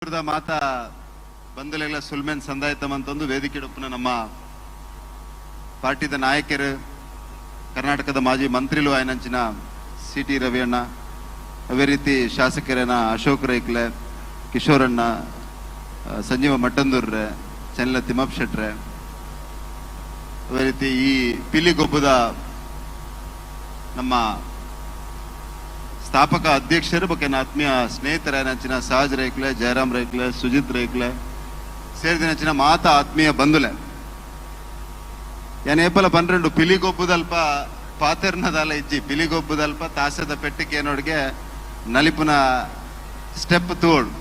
ಮಾತಾ ಬಂದಲೆಲ್ಲ ಸುಲ್ಮೇನ್ ಸಂದಾಯಿತಮ್ ಅಂತ ಒಂದು ವೇದಿಕೆ ಉಪ್ಪನ ನಮ್ಮ ಪಾರ್ಟಿದ ನಾಯಕರು ಕರ್ನಾಟಕದ ಮಾಜಿ ಮಂತ್ರಿಲು ಆಯ್ನಂಚಿನ ಸಿ.ಟಿ. ರವಿಯಣ್ಣ, ಅವೇ ರೀತಿ ಶಾಸಕರೇನ ಅಶೋಕ್ ರೈಕ್ಲೆ, ಕಿಶೋರಣ್ಣ, ಸಂಜೀವ ಮಟ್ಟಂದೂರ್ರೆ, ಚೆನ್ನಲ ತಿಮ್ಮಪ್ಪ ಶೆಟ್ರೆ, ಅವೇ ರೀತಿ ಈ ಪಿಲಿಗೊಬ್ಬದ ನಮ್ಮ ಸ್ಥಾಪಕ ಅಧ್ಯಕ್ಷರು ಬಗ್ಗೆ ಆತ್ಮೀಯ ಸ್ನೇಹಿತರೇನಂಚಿನ ಸಹಜ್ ರೈಕ್ಲೆ, ಜಯರಾಮ್ ರೈಕ್ಲೆ, ಸುಜಿತ್ ರೈಕ್ಲೆ ಸೇರಿದಿನಂಚಿನ ಮಾತ ಆತ್ಮೀಯ ಬಂಧುಲೆ ಏನ್ ಏಪಲ 12 ಪಿಲಿಗೊಬ್ಬದಲ್ಪ ಪಾತೆರ್ನದಲ್ಲ ಇಜ್ಜಿ ಪಿಲಿಗೊಬ್ಬದಲ್ಪ ತಾಸದ ಪೆಟ್ಟಿಗೆ ಏನೋಡ್ಗೆ ನಲಿಪುನ ಸ್ಟೆಪ್ ತೋಡು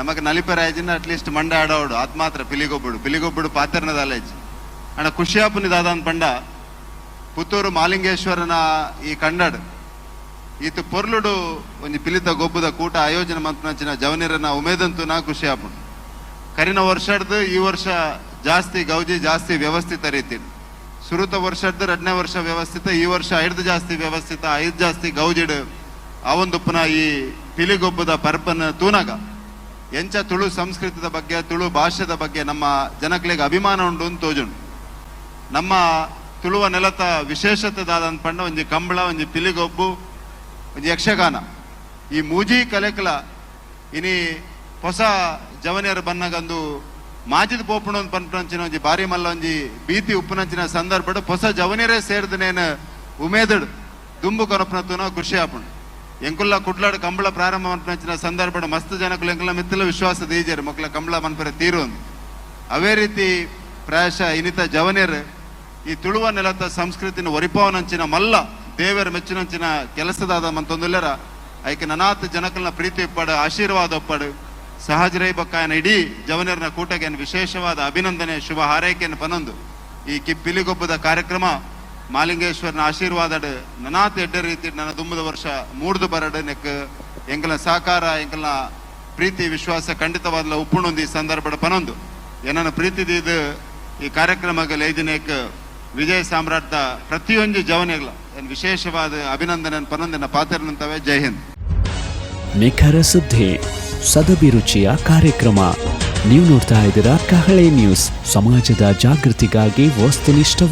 ನಮಗ್ ನಲಿಪರಾಯ್ಜಿನ ಅಟ್ಲೀಸ್ಟ್ ಮಂಡ ಆಡೋಡು ಅದ್ ಮಾತ್ರ ಪಿಲಿಗೊಬ್ಬಡು ಪಾತೆರ್ನದಲ್ಲ ಇಜ್ಜಿ ಅಣ್ಣ ಖುಷಿಯಾಪುನಿದಾದ ಪಂಡ ಪುತ್ತೂರು ಮಾಲಿಂಗೇಶ್ವರನ ಈ ಕಂಡಡ್ ಈತ ಪೊರ್ಲುಡು ಒಂಜಿ ಪಿಲಿತ ಗೊಬ್ಬದ ಕೂಟ ಆಯೋಜನೆ ಮಂತ್ನಂಚಿನ ಜವನಿರನ ಉಮೇದಂತು ನಾ ಖುಷಿ ಆಪುಂಡು. ಕರಿನ ವರ್ಷಡ್ದು ಈ ವರ್ಷ ಜಾಸ್ತಿ ಗೌಜಿ ಜಾಸ್ತಿ ವ್ಯವಸ್ಥಿತ ರೀತಿ ಸುರುತ ವರ್ಷಡ್ದು 2ನೇ ವರ್ಷ ವ್ಯವಸ್ಥಿತ, ಈ ವರ್ಷ 5 ಜಾಸ್ತಿ ವ್ಯವಸ್ಥಿತ 5 ಜಾಸ್ತಿ ಗೌಜಿಡ್ ಅವೊಂದುಪ್ಪನ ಈ ಪಿಲಿಗೊಬ್ಬದ ಪರ್ಪನ್ ತೂನಗ ಎಂಚ ತುಳು ಸಂಸ್ಕೃತದ ಬಗ್ಗೆ ತುಳು ಭಾಷೆದ ಬಗ್ಗೆ ನಮ್ಮ ಜನಕ್ಲಿಗೆ ಅಭಿಮಾನ ಉಂಡು ಅಂತ ತೋಜುಂಡು. ನಮ್ಮ ತುಳುವ ನೆಲತ ವಿಶೇಷತೆದಾದ ಪಂಡ ಒಂಜಿ ಕಂಬಳ, ಒಂಜಿ ಪಿಲಿಗೊಬ್ಬು, ಒಂಜಿ ಯಕ್ಷಗಾನ ಈ ಮೂಜಿ ಕಲೆಕಲ ಇನಿ ಹೊಸ ಜವನಿಯರು ಬನ್ನಗಂದು ಮಾಜಿದ್ ಪೋಪುಣ ಪಂಪಂಚಿನ ಒಂಜಿ ಬಾರಿ ಮಲ್ಲ ಒಂಜಿ ಭೀತಿ ಉಪ್ಪುನಂಚಿನ ಸಂದರ್ಭ ಹೊಸ ಜವನಿಯರೇ ಸೇರಿದನೇನು ಉಮೇದಡ್ ದುಂಬು ಕೊನಪನತುನ ಖುಷಿ ಆಪುಂಡು. ಎಂಕುಲ್ಲ ಕುಡ್ಲಾಡ್ ಕಂಬಳ ಪ್ರಾರಂಭ ಮನ್ಪಂಚಿನ ಸಂದರ್ಭ ಮಸ್ತ್ ಜನಕ್ಕೂ ಎಂಕುಲ್ಲ ಮಿತ್ತಲ ವಿಶ್ವಾಸ ದೀಜರು ಮಕ್ಕಳ ಕಂಬಳ ಮನ್ಪರೆ ತೀರು ಅವೇ ರೀತಿ ಪ್ರಾಯಶಃ ಇನಿತ ಜವನಿಯರು ಈ ತುಳುವ ನೆಲದ ಸಂಸ್ಕೃತಿನ ಒರಿಪಾವನಂಚಿನ ಮಲ್ಲ ದೇವರ ಮೆಚ್ಚಿನಂಚಿನ ಕೆಲಸದಾದ ಮಂತೊಂದುಲ್ಲರ ಐಕೆ ನನಾತ್ ಜನಕಲ್ನ ಪ್ರೀತಿ ಒಪ್ಪಡು ಆಶೀರ್ವಾದ ಒಪ್ಪಡು ಸಹಜರೈ ಬಕ್ಕಾಯನ ಇಡೀ ಜವನಿಯರ್ನ ಕೂಟಗೆ ವಿಶೇಷವಾದ ಅಭಿನಂದನೆ ಶುಭ ಹಾರೈಕೆಯನ್ನು ಪನೊಂದು ಈ ಪಿಲಿಗೊಬ್ಬದ ಕಾರ್ಯಕ್ರಮ ಮಾಲಿಂಗೇಶ್ವರನ ಆಶೀರ್ವಾದ ನನಾತ್ ಎಡ್ಡ ರೀತಿ ನನ್ನ ದುಂಬದ ವರ್ಷ ಮೂಡ್ದು ಬರಡು ನೆಕ್ ಎಂಕಲ್ನ ಸಾಕಾರ ಎಂಕಲ್ನ ಪ್ರೀತಿ ವಿಶ್ವಾಸ ಖಂಡಿತವಾದ ಉಪ್ಪುಣೊಂದು ಈ ಸಂದರ್ಭ ಪನೊಂದು ಏನನ್ನ ಪ್ರೀತಿದಿದ್ದು ಈ ಕಾರ್ಯಕ್ರಮಕ್ಕೆ ಲೈದಿನೇಕ್ ವಿಜಯ ಸಾಮ್ರಾಟ್ದ ಪ್ರತಿಯೊಂದು ಜವನಿಗಳ ವಿಶೇಷವಾದ ಅಭಿನಂದನೆ ಪನೊಂದಿನ ಪಾತ್ರನಂತವೇ. ಜೈ ಹಿಂದ್. ನಿಖರ ಸುದ್ದಿ, ಸದಭಿರುಚಿಯ ಕಾರ್ಯಕ್ರಮ. ನೀವು ನೋಡ್ತಾ ಇದ್ದೀರಾ ಕಹಳೆ ನ್ಯೂಸ್, ಸಮಾಜದ ಜಾಗೃತಿಗಾಗಿ ವಸ್ತುನಿಷ್ಠ